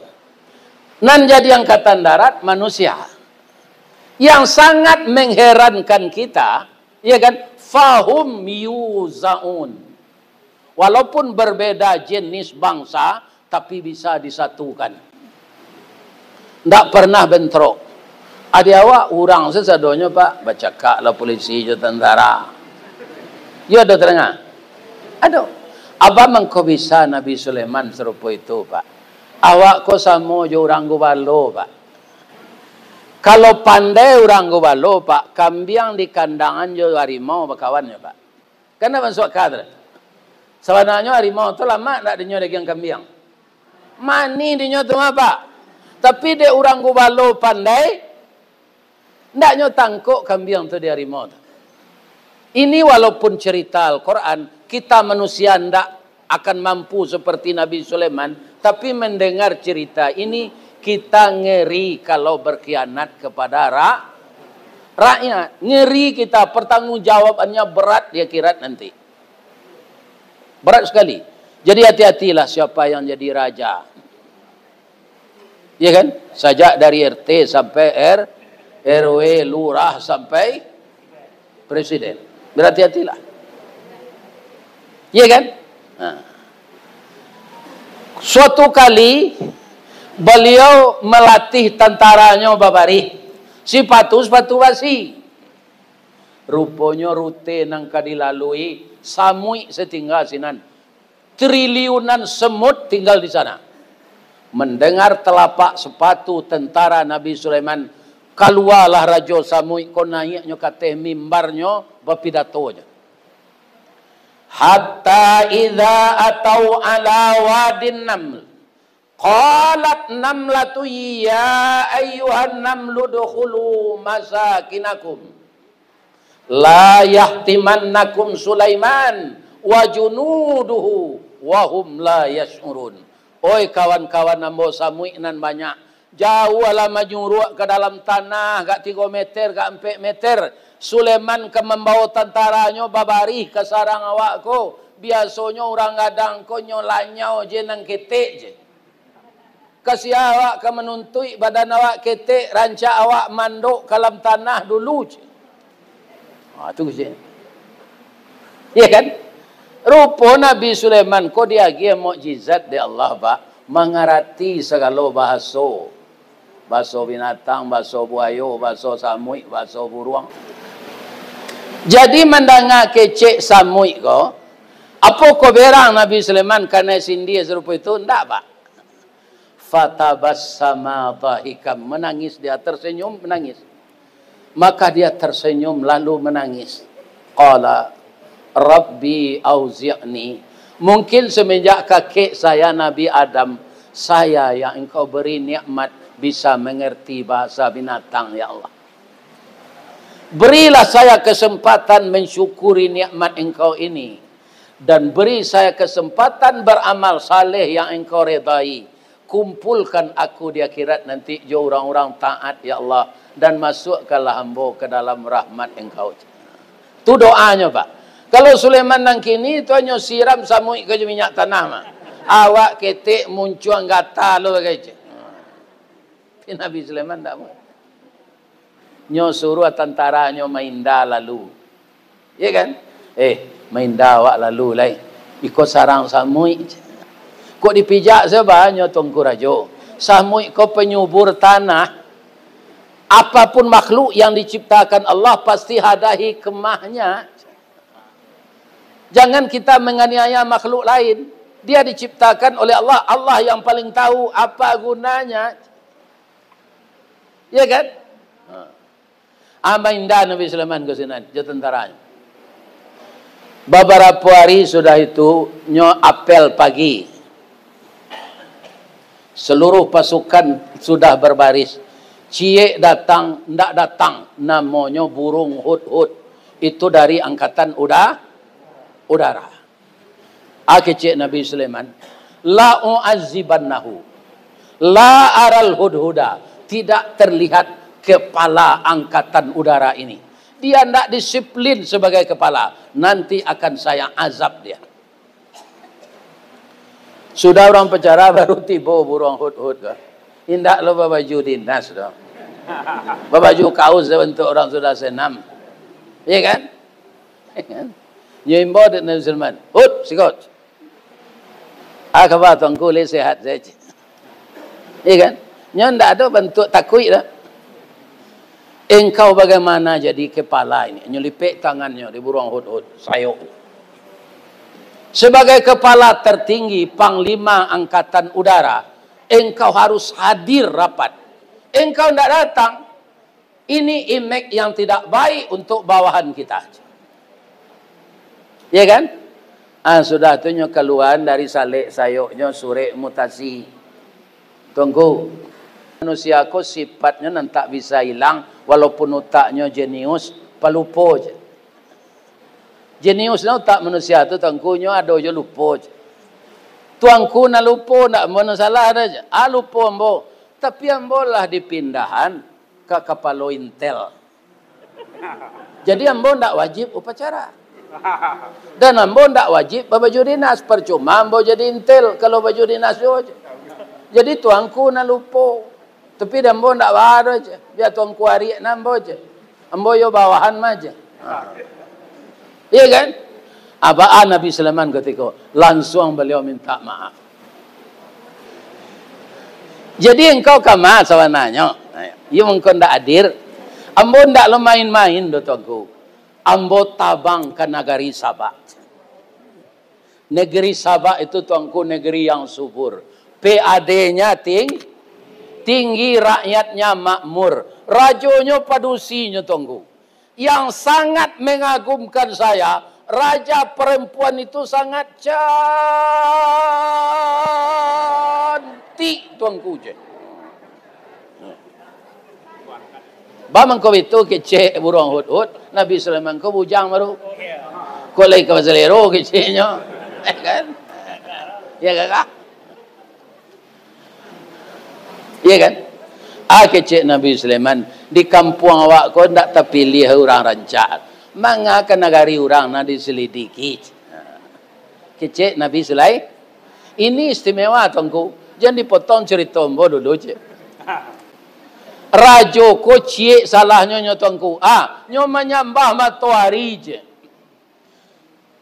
Nan jadi angkatan darat manusia. Yang sangat mengherankan kita, ya kan? Fahum yuzaun. Walaupun berbeda jenis bangsa, tapi bisa disatukan. Tidak pernah bentrok. Ada awak orang sesadonya Pak, baca kak lah polisi je tentara. Ya ada terengah. Ada. Abang mengko bisa Nabi Sulaiman serupa itu Pak. Awak ko samo je orang gubalo Pak. Kalau pandai orang gubalo Pak, kambing di kandangan je harimau berkawannya Pak. Karena masuk kadar. Sebenarnya harimau tu lama tak dinyo daging kambing. Mani dinyo tu apa? Tapi dia orang gubalo pandai, tak nyo tangkuk kambing tu di harimau tu. Ini walaupun cerita Al-Quran, kita manusia tidak akan mampu seperti Nabi Sulaiman, tapi mendengar cerita ini, kita ngeri kalau berkhianat kepada rakyat. Ngeri kita, pertanggungjawabannya berat di akhirat nanti. Berat sekali. Jadi hati-hatilah siapa yang jadi raja. Ya kan? Sajak dari RT sampai RW, lurah sampai presiden. Berhati-hatilah. Ya kan? Nah. Suatu kali beliau melatih tentaranya babari. Sepatu basi. Rupanya rute nang kadilalui samui setinggal sinan. Triliunan semut tinggal di sana. Mendengar telapak sepatu tentara Nabi Sulaiman, keluarlah Raja Samui ko naiknya kate mimbarnya bapidatonya. Hatta idza atau ala wadin naml qalat namlatu ya ayyuhan namlu dukhulu masakinakum la yahtimannakum Sulaiman wa junuduhu wa hum la yash'urun. Oi kawan-kawan nambo Samui nan banyak. Jauh lah maju ke dalam tanah, gak 3 meter, gak 4 meter. Sulaiman ke membawa tentaranya babari ke sarang awak ko. Biasanya orang gadang ko nyolanyau je nang ketek je. Kasih awak ke menuntui badan awak ketek, rancak awak manduk ke dalam tanah dulu je. Itu je. Iya kan? Rupa Nabi Sulaiman ko dia dia mukjizat di Allah Pak, mengerti segala bahasa. Bahasa binatang, bahasa buaya, bahasa samui, bahasa burung. Jadi mendengar kecek samui ko, apa ko berang Nabi Sulaiman karena sindia serupa itu? Tidak Pak. Fatabassama dhahikam, menangis dia, tersenyum menangis. Maka dia tersenyum lalu menangis. Qala Rabbi auzi'ni. Mungkin semenjak kakek saya Nabi Adam, saya yang engkau beri nikmat bisa mengerti bahasa binatang ya Allah. Berilah saya kesempatan mensyukuri nikmat engkau ini. Dan beri saya kesempatan beramal saleh yang engkau redai. Kumpulkan aku di akhirat nanti jo orang-orang taat ya Allah. Dan masukkanlah hamba ke dalam rahmat engkau. Itu doanya Pak. Kalau Sulaiman nang kini itu hanya siram samui ke minyak tanah mah. Awak ketik muncul gata lo bagai. Nabi Sulaiman tak mau. Nyo suruh tentaranya main dah lalu. Ya kan? Main dah awak lalu lai. Ikut sarang samui. Kok dipijak sebab nyo Tungku Rajo. Samui kau penyubur tanah. Apapun makhluk yang diciptakan Allah pasti ada hikmahnya. Jangan kita menganiaya makhluk lain. Dia diciptakan oleh Allah. Allah yang paling tahu apa gunanya. Ya kan? Indah Nabi Sulaiman ke sini. Dia tentaranya. Beberapa hari sudah itu. Nyo apel pagi. Seluruh pasukan sudah berbaris. Cie datang, ndak datang. Namanya burung hud-hud. Itu dari angkatan udara. Akecek Nabi Sulaiman. La u'azzibannahu. La aral hudhuda. Tidak terlihat kepala angkatan udara ini. Dia tidak disiplin sebagai kepala. Nanti akan saya azab dia. Sudah orang bicara baru tiba burung hud-hud. Indak lo baju dinas dong. Baju kaos untuk orang sudah senam. Ya kan? Nyimbo dan Nabi Sulaiman. Hud, sikot. Khabar tuanku boleh sehat saja. Ya kan? Nyo ndak ada bentuk takut dah. Engkau bagaimana jadi kepala ini? Nyelipik tangannya di burung hud-hud. Sayuk. Sebagai kepala tertinggi Panglima Angkatan Udara, engkau harus hadir rapat. Engkau tidak datang. Ini image yang tidak baik untuk bawahan kita. Ya kan? Sudah tu nyo keluar dari salik sayuknya surek mutasi. Tunggu. Manusia ko sifatnya nanti tak bisa hilang walaupun otaknya jenius, pelupa je. Jeniusnya tak manusia tu tuanku ada je lupa je. Tuanku nak lupa nak mana salah dah. Lupa ambo. Tapi ambo lah dipindahan ke kepala Intel. Jadi ambo ndak wajib upacara. Dan ambo ndak wajib baju dinas. Percuma ambo jadi Intel kalau baju dinas je. Jadi tuanku nak lupa. Tapi ambo ndak ada je. Biar tuanku hari ambo je. Ambo yo bawahan aja. Iya kan? Apaan Nabi Sulaiman ketika langsung beliau minta maaf. Jadi engkau kama sawananya. Ia engkau ndak hadir. Ambo ndak lo main-main do tuanku. Ambo tabang ke negeri Sabak. Negeri Sabak itu tuanku negeri yang subur. PAD-nya tinggi, rakyatnya makmur. Rajonya padusinya tuanku. Yang sangat mengagumkan saya, raja perempuan itu sangat cantik tuanku je. Bamang kau itu kecek burung hut-hut, Nabi Sulaiman kau bujang baru. Kau lagi kau selero keceknya, kan? Ya kakak? Ya kan? Kecek Nabi Sulaiman di kampung awak kau tak terpilih orang rancak. Manga ke negari orang nak diselidiki. Kecek Nabi Sulaiman. Ini istimewa tuanku. Jangan dipotong cerita ambo dulu je. Rajo ko cie salahnya nyo tuanku. Nyo menyembah matahari je.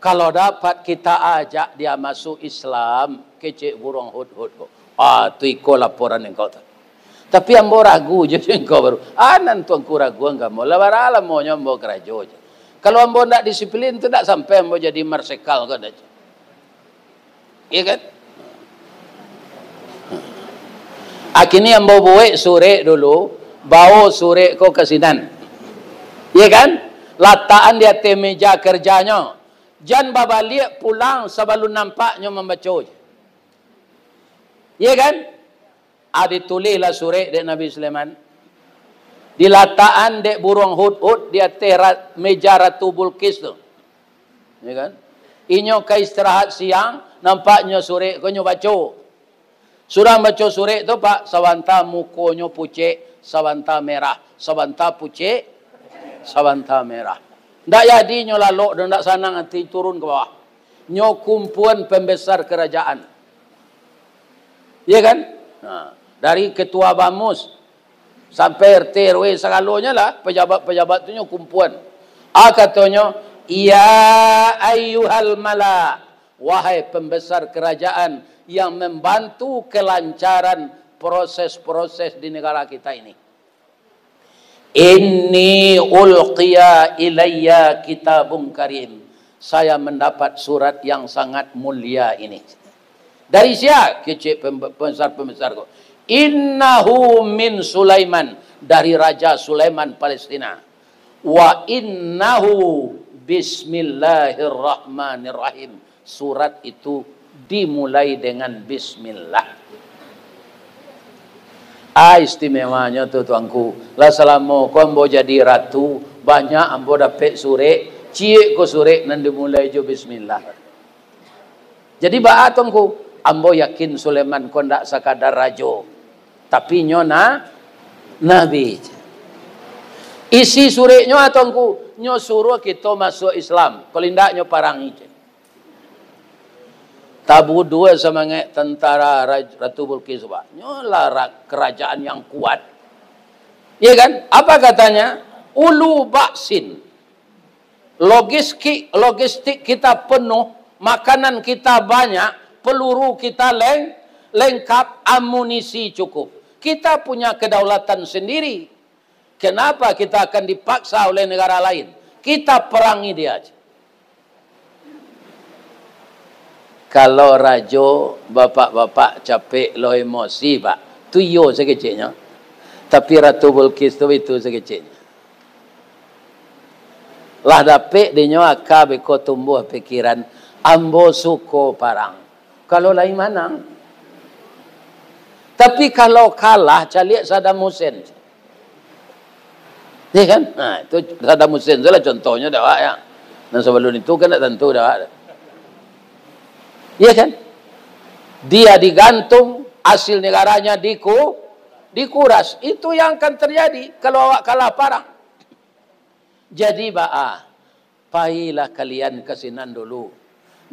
Kalau dapat kita ajak dia masuk Islam, kecek burung hut-hut ko. Tu iko laporan engkau tu. Tapi ambo ragu je engkau baru. Nan tuanku ragu enggak mau. Labar alam mau nyombo kerajo je. Kalau ambo ndak disiplin tu tak sampai ambo jadi marsekal kau dah. Iya kan? Akhirnya ambo buat sore dulu, bawa sore kau ke sinan. Iya kan? Lataan dia te meja kerjanya. Jan babalik pulang sebelum nampaknya membaca. Iya kan? Ditulislah sore dek Nabi Sulaiman. Di lataan dek burung hut-hut dia te meja Ratu Bilqis tu. Iya kan? Inyo ke istirahat siang, nampaknya sore kau nyo baca. Surang baca sore tu pak, sawanta mukonyo pucet, sawanta merah, sawanta pucet, sawanta merah. Ndak jadi nyo lalok dan ndak sanang nanti turun ke bawah. Nyo kumpulan pembesar kerajaan. Iya kan? Dari ketua Bamus sampai RT RW segalonya lah pejabat-pejabat tu nyo kumpulan. Katanya, ya ayyuhal mala, wahai pembesar kerajaan yang membantu kelancaran proses-proses di negara kita ini. Inni ulqiya ilayya kitabun karim. Saya mendapat surat yang sangat mulia ini. Dari siapa? Kecik pembesar-pembesar kau. Innahu min Sulaiman. Dari Raja Sulaiman Palestina. Wa innahu bismillahirrahmanirrahim. Surat itu dimulai dengan bismillah. Istimewanya tu tuanku. Lah selama kau ambo jadi ratu, banyak ambo dapat surek, cie ko surek nan dimulai jo bismillah. Jadi ba tuanku, ambo yakin Sulaiman kau ndak sekadar rajo, tapi nyona nabi. Isi sureknya tuanku, nyo suruh kita masuk Islam. Kalau ndak nyo parangi je. Tabu dua semangat tentara Ratu Bilqis. Nyolah kerajaan yang kuat. Ya kan? Apa katanya? Ulu baksin. Logistik kita penuh. Makanan kita banyak. Peluru kita lengkap. Amunisi cukup. Kita punya kedaulatan sendiri. Kenapa kita akan dipaksa oleh negara lain? Kita perangi dia aja. Kalau rajo, bapak-bapak capek lo emosi, pak. Tu yo sekecilnya. Tapi Ratu Bilqis itu sekecilnya. Lah dapet dia akal beko tumbuh pikiran. Ambo suko parang. Kalau lain mana? Tapi kalau kalah, caliak Saddam Hussein. Ya kan? Itu Saddam Hussein itulah contohnya dah ya. Dan sebelum itu kan tak tentu dah. Ya kan? Dia digantung, hasil negaranya dikuras. Itu yang akan terjadi kalau awak kalah parang. Jadi pailah kalian kesinan dulu.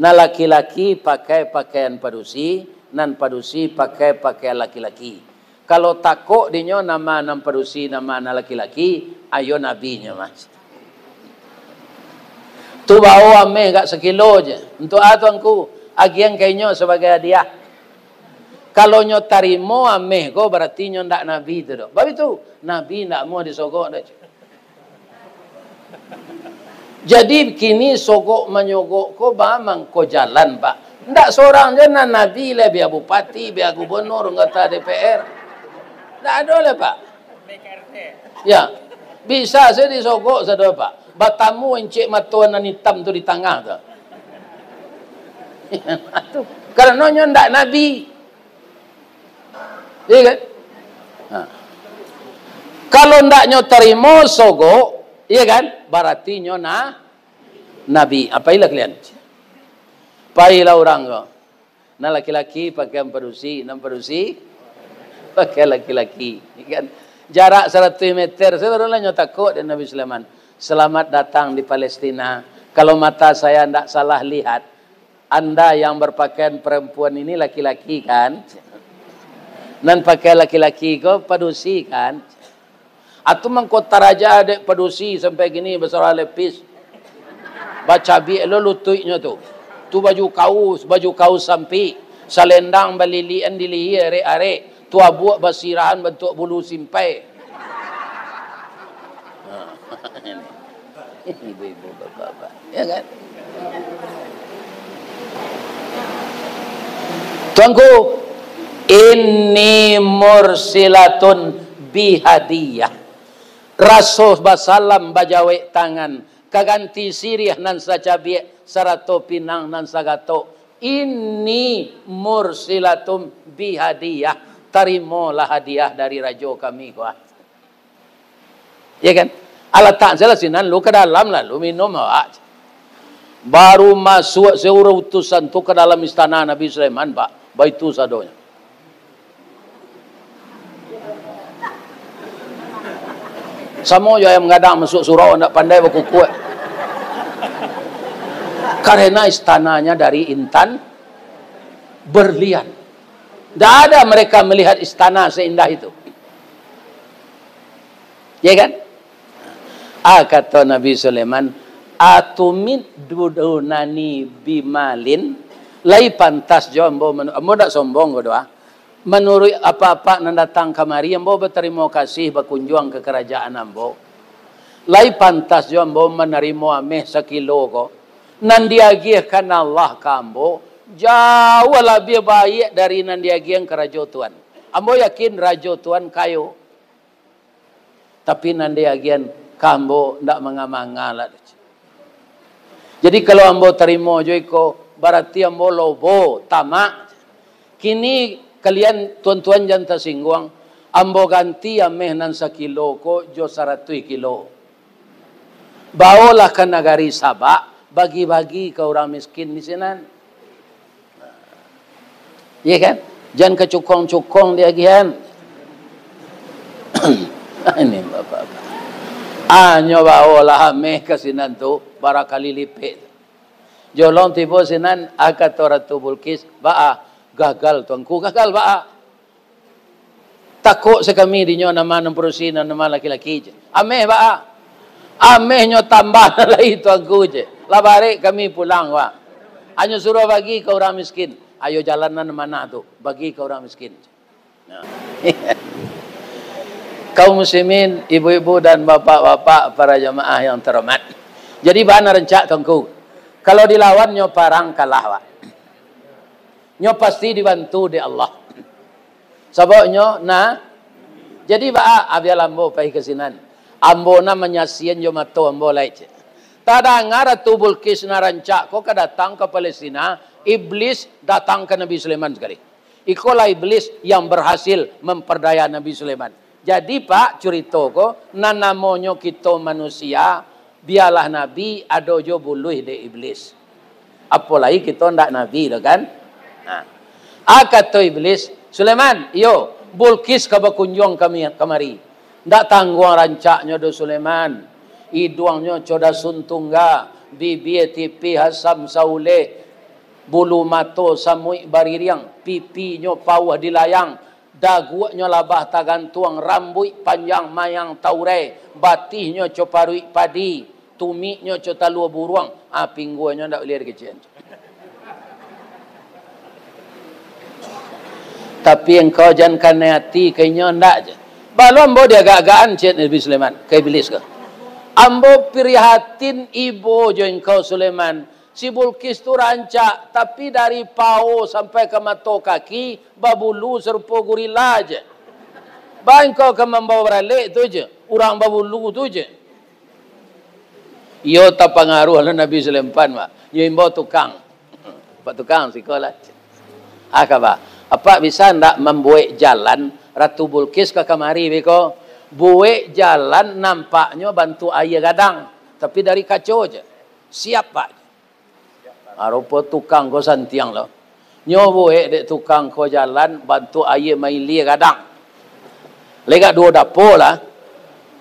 Nah laki-laki pakai pakaian padusi, nan padusi pakai pakaian laki-laki. Kalau takut dinyo nama nan padusi, nama nan laki-laki, ayo nabinya mas. Tu bawa ame gak sekilo je. Untuk tuanku, agian kainyo sebagai hadiah. Kalau nyo tarimo ame ko berarti nyo ndak nabi tu dok. Sebab itu nabi ndak mau disogok dah. Jadi kini sogok menyogok ko bamang ko jalan pak. Ndak seorang je na nabi le biar bupati, biar gubernur, anggota DPR. Ndak ada le pak. Ya. Bisa saya disogok saudara pak. Batamu encik matuan nan hitam tu di tengah tu. Karena nyo ndak nabi. Iya kan? Kalau ndak nyo terima sogok, iya kan? Berarti nyo nabi. Apa ilah kalian? Pailah orang ko. Nah laki-laki pakai padusi, nan padusi pakai laki-laki. Kan? Jarak 100 meter. Saya baru nyo takut dan Nabi Sulaiman. Selamat datang di Palestina. Kalau mata saya ndak salah lihat, Anda yang berpakaian perempuan ini laki-laki kan? Nan pakai laki-laki ko padusi kan? Atau mengkota raja adek padusi sampai gini besar lepis. Baca bi lo lututnya tu. Tu baju kaus sampi, selendang balilian dilihi are-are, tu abuak basirahan bentuk bulu simpai. Ibu-ibu bapak-bapak, ya kan? Tuanku, ini mursilatun bihadiyah. Rasul basalam bajawe tangan. Kaganti sirih nan sacabiak. Sarato pinang nan sagato. Ini mursilatun bihadiyah. Tarimalah hadiah dari raja kami. Ya kan? Alatan selasinan lu ke dalam lah. Lu minum awak. Baru masuk seorang utusan tu ke dalam istana Nabi Sulaiman. Baitu sadonya. Sama je yang mengadang masuk surau nak pandai berkukuat. Karena istananya dari intan berlian. Tidak ada mereka melihat istana seindah itu. Ya kan? Kata Nabi Sulaiman, atumid dudunani bimalin, lai pantas jo ambo tak sombong ko doa. Menurut apa-apa nan datang kamari ambo berterima kasih berkunjung ke kerajaan ambo. Lai pantas jo ambo menerima ameh sekilo ko. Nan diagihkan Allah ka ambo jauh lebih baik dari nan diagihkan ke raja Tuhan. Ambo yakin raja Tuhan kayo. Tapi nan diagihkan ka ambo ndak mengamangal. Jadi kalau ambo terima jo iko berarti ambo lobo tamak. Kini kalian tuan-tuan jangan tersinggung. Ambo ganti ameh nan sekilo ko jo 100 kilo. Bawalah ke negari Sabak. Bagi-bagi ke orang miskin di sana. Ya kan? Jangan kecukong-cukong dia gian. Ini bapak-bapak. Nyo bawalah ameh ke sinan tu. Barakali lipit. Jolong tiba sinan. Kata Ratu Bulkis. Gagal tuanku. Gagal takut sekami dinyo nama nemperusi nama laki-laki je. Ameh ameh nyo tambah lagi tuanku je. Labarik kami pulang hanya suruh bagi ke orang miskin. Ayo jalanan mana tu? Bagi ke orang miskin. Kaum muslimin, ibu-ibu dan bapak-bapak, para jamaah yang terhormat. Jadi bahan rencak tuanku. Kalau dilawan nyo parang kalah nyo pasti dibantu di Allah. Sebab nyo jadi abial ambo pai kesinan. Ambo na menyasian jo mato ambo lai. Tada Ratu Bulkis narancak ko datang ke Palestina, iblis datang ke Nabi Sulaiman sekali. Ikolah iblis yang berhasil memperdaya Nabi Sulaiman. Jadi Pak cerita ko, nanamonyo kita manusia biarlah Nabi ada jo buluh de iblis. Apalagi kita ndak Nabi dah kan. Kata iblis, Sulaiman, yo, Bulkis ka berkunjung kemari. Ndak tangguang rancaknya do Sulaiman. Hidungnya coda suntungga, bibir tipi hasam sauleh, bulu mato samui baririang, pipinya pawah dilayang, dagunya labah tagantuang, rambut panjang mayang taure, batihnya coparui padi, tumiknya cotalua buruang, pingguanya ndak boleh kecil. Tapi engkau jangan kena hati kayaknya ndak je. Balu ambo dia agak-agakan cik Nabi Sulaiman, ke iblis ke? Ambo prihatin ibu jo engkau Sulaiman. Si Bulkis tu rancak, tapi dari pao sampai ke mata kaki, babulu serupa gorila je. Ba engkau ke membawa beralik tu je, orang babulu tu je. Yo tak pengaruh lah Nabi Sulaiman, Mak. Yo imbo tukang. Pak tukang sekolah. Apa? Apa bisa ndak membuat jalan Ratu Bulkis ke kamari beko? Buat jalan nampaknya bantu air gadang, tapi dari kacau je. Siap Pak. Rupa tukang ko santiang lo. Nyo buat dek tukang ko jalan bantu air maili gadang. Lega dua dapur lah.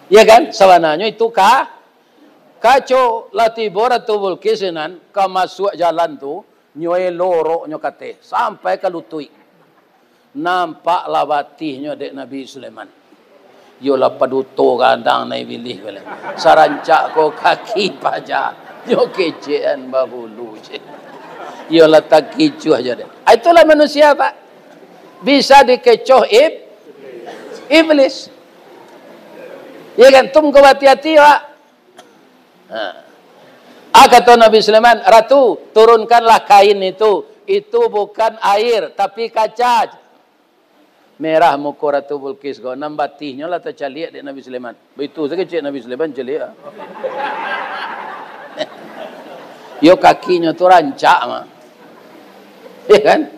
Ya kan? Sebenarnya itu kacau lah tiba Ratu Bulkis nan ka masuk jalan tu nyo lorok nyo kate sampai ke lutui. Nampaklah batihnya dek Nabi Sulaiman. Yolah paduto kadang naik pilih boleh. Sarancak ko kaki paja. Yo kecean babulu je. Yolah tak kicuh aja deh. Itulah manusia Pak. Bisa dikecoh iblis. Ya kan? Tum kau hati-hati Pak. Kata Nabi Sulaiman, Ratu, turunkanlah kain itu. Itu bukan air, tapi kaca. Merah muka Ratu Bulkis kau. Nambatihnya lah tercaliak di Nabi Sulaiman. Begitu saja cik Nabi Sulaiman caliak. Yo kakinya tu rancak mah. Ya kan?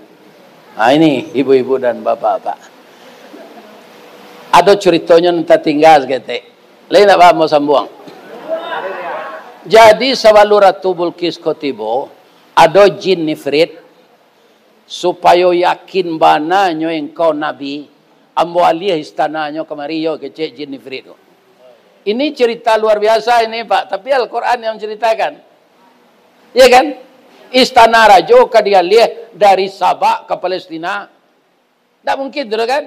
Ini ibu-ibu dan bapak-bapak. Ada ceritanya nanti tinggal seketik. Lain apa mau sambung? Jadi sabalu Ratu Bulkis kau tiba, ada jin nifrit. Supaya yakin bananya engkau Nabi, ambo alih istananya kemari yo kecek jin nifrit. Ini cerita luar biasa ini Pak, tapi Al-Quran yang ceritakan. Ya kan? Istana raja ke dia lihat dari Sabak ke Palestina. Tak mungkin dulu kan?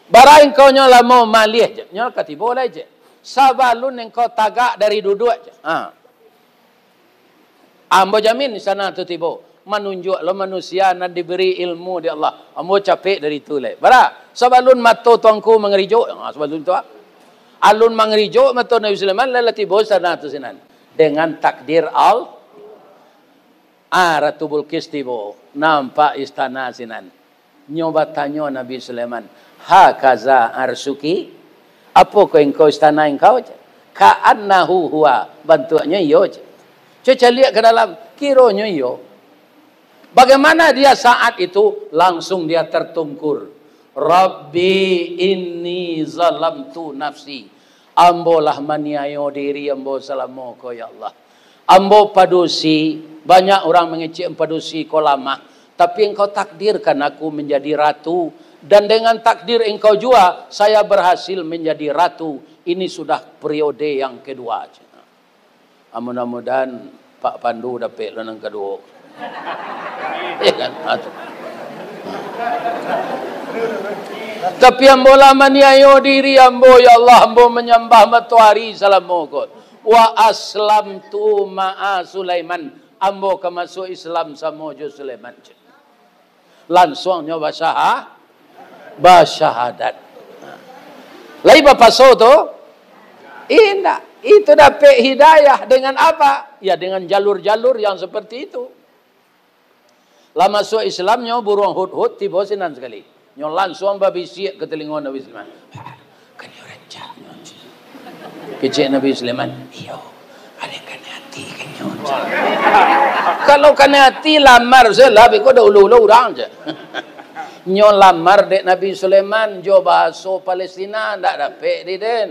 Barang engkau nyola mau malih je, nyola katiba boleh je. Sabalun engkau tagak dari duduk je. Ambo jamin istana tu tiba. Menunjuk lo manusia nak diberi ilmu di Allah. Ambo capek dari itu le. Bara, sabalun mato tuangku mengerijo. Sabalun tu. Alun mengerijo mato Nabi Sulaiman lalati bos sana tu sinan. Dengan takdir Ratu Bulkis tibo nampak istana sinan. Nyoba tanya Nabi Sulaiman, "Hakaza arsuki?" Apa kau engkau istana engkau je? Ka'annahu huwa. Bantuannya yo je. Cuca lihat ke dalam kironya yo. Bagaimana dia saat itu? Langsung dia tertungkur. Rabbi inni zalamtu nafsi. Ambolah maniayo diri ambo salamu ko ya Allah. Ambo padusi. Banyak orang mengecek padusi ko lama. Tapi engkau takdirkan aku menjadi ratu. Dan dengan takdir engkau jua, saya berhasil menjadi ratu. Ini sudah periode yang kedua. Mudah-mudahan Pak Pandu dapat yang kedua. Ya kan? Tapi ambo lama niayo diri ambo ya Allah ambo menyembah matahari salamukut. Wa aslamtu ma'a Sulaiman. Ambo ke masuk Islam sama jo Sulaiman. Langsung nyoba basyahadat. Lai bapa so tu? Indah. Itu dapat hidayah dengan apa? Ya dengan jalur-jalur yang seperti itu. Lama masuk Islam nyo burung hut-hut tiba sinan sekali. Nyo langsung babi siap ke telinga Nabi Sulaiman. Kan yo rancak. Kecek Nabi Sulaiman. Iyo, ada kan hati kan nyo. Kalau kan hati lamar selah beko dah ulu-ulu orang je. Nyo lamar dek Nabi Sulaiman jo bahasa Palestina ndak dapat di den.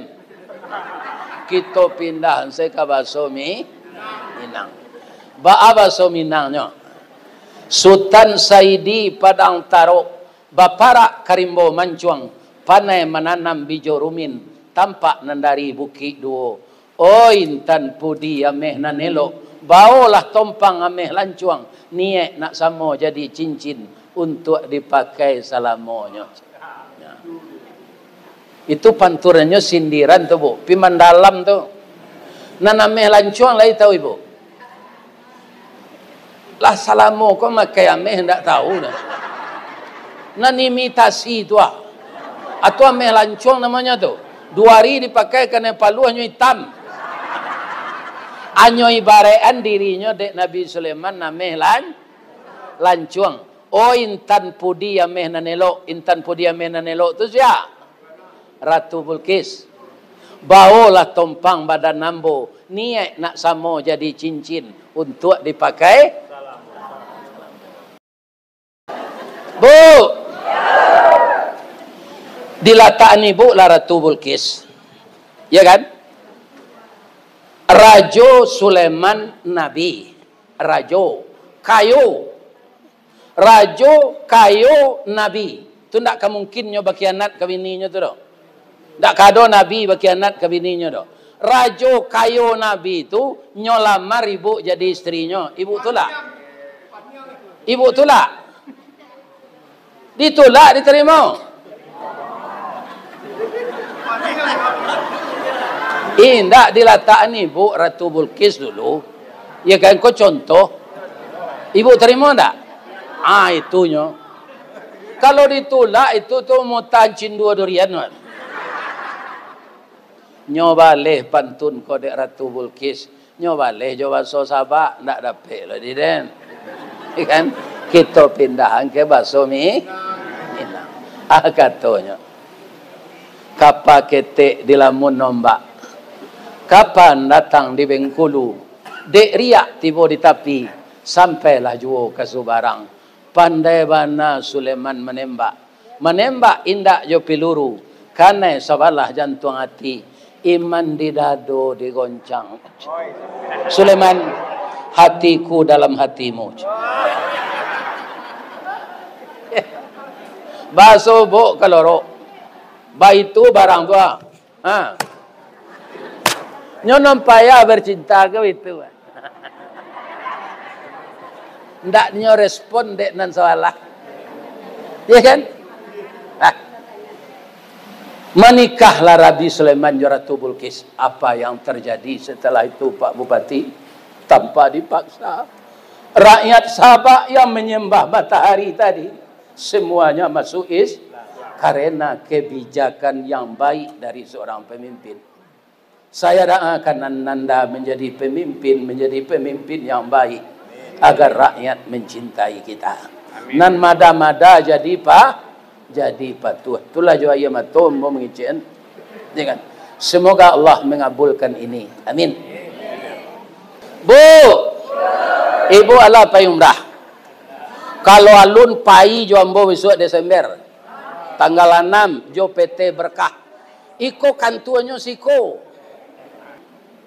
kita pindah saya ke bahasa Minang. Bahasa Minangnya. Sultan Saidi Padang Tarok, Baparak Karimbo Mancuang, pandai menanam bijo rumin, tampak nandari bukit duo. Oh intan pudi ameh nanelo, bawalah tompang ameh lancuang, niat nak samo jadi cincin untuk dipakai salamonya. Ya. Itu panturannya sindiran tu bu, piman dalam tu. Nan ameh lancuang lagi tahu ibu. Lah salamo kau makai ameh hendak tahu dah. Nan imitasi tu ah. Atau ameh lancuang namanya tu. 2 hari dipakai kena palu hanya hitam. Anyo ibarean dirinya dek Nabi Sulaiman nameh lancuang. Oh intan pudi ameh nanelok, intan pudi ameh nanelok tu siapa? Ratu Bilqis. Bawalah tompang badan nambo, niat nak samo jadi cincin untuk dipakai. Bu, dilataan ibu lah Ratu Bilqis, ya kan? Rajo Sulaiman Nabi, Rajo kayo Nabi. Tu tak kemungkinnya berkhianat ke bininya tu dah. Tak kado Nabi berkhianat ke bininya dah. Rajo kayo Nabi tu nyolamar ibu jadi istrinya. Ibu tolak. Ibu tolak. Ditolak, diterima. Indak dilataan ibu Ratu Bilqis dulu. Ya kan kau contoh. Ibu terima tak? Itunya. Kalau ditolak itu tu mau tancin 2 durian. Nyoba leh pantun kode Ratu Bilqis. Nyoba leh coba so sabak ndak dapat lah di den. Kan? Kita pindahan ke bahasa Minang. Katanya. Kapa ketek di lamun nombak. Kapan datang di Bengkulu. Dek riak tiba di tapi. Sampailah juo ke Subarang. Pandai bana Sulaiman menembak. Menembak indak jo piluru. Karena sabalah jantung hati. Iman di dado digoncang. Sulaiman, hatiku dalam hatimu. Baso bo kaloro. Ba itu barang gua. Nyonom payah bercinta ke itu. Ndak nyo respon dek nan salah. Ya kan? Menikahlah Rabi Sulaiman Ratu Bilqis. Apa yang terjadi setelah itu Pak Bupati? Tanpa dipaksa. Rakyat Sabah yang menyembah matahari tadi. Semuanya masuk karena kebijakan yang baik dari seorang pemimpin. Saya doakan Nanda menjadi pemimpin yang baik. Agar rakyat mencintai kita. Nan mada-mada jadi patuh. Itulah jua ia matum mau mengicen. Jangan. Semoga Allah mengabulkan ini. Amin. Bu, ibu Allah payumrah. Kalau alun pai jombo besok Desember. Tanggal 6 jo PT Berkah. Iko kantuannya siko.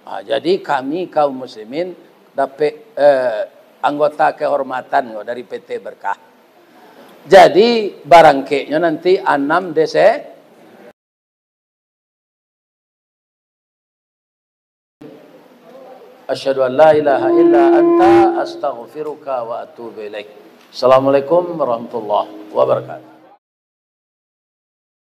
Jadi kami kaum muslimin dapat anggota kehormatan dari PT Berkah. Jadi barangkainya nanti 6 Desember. Asyhadu an la ilaha illa anta astaghfiruka wa atubu ilaik. Assalamualaikum warahmatullahi wabarakatuh.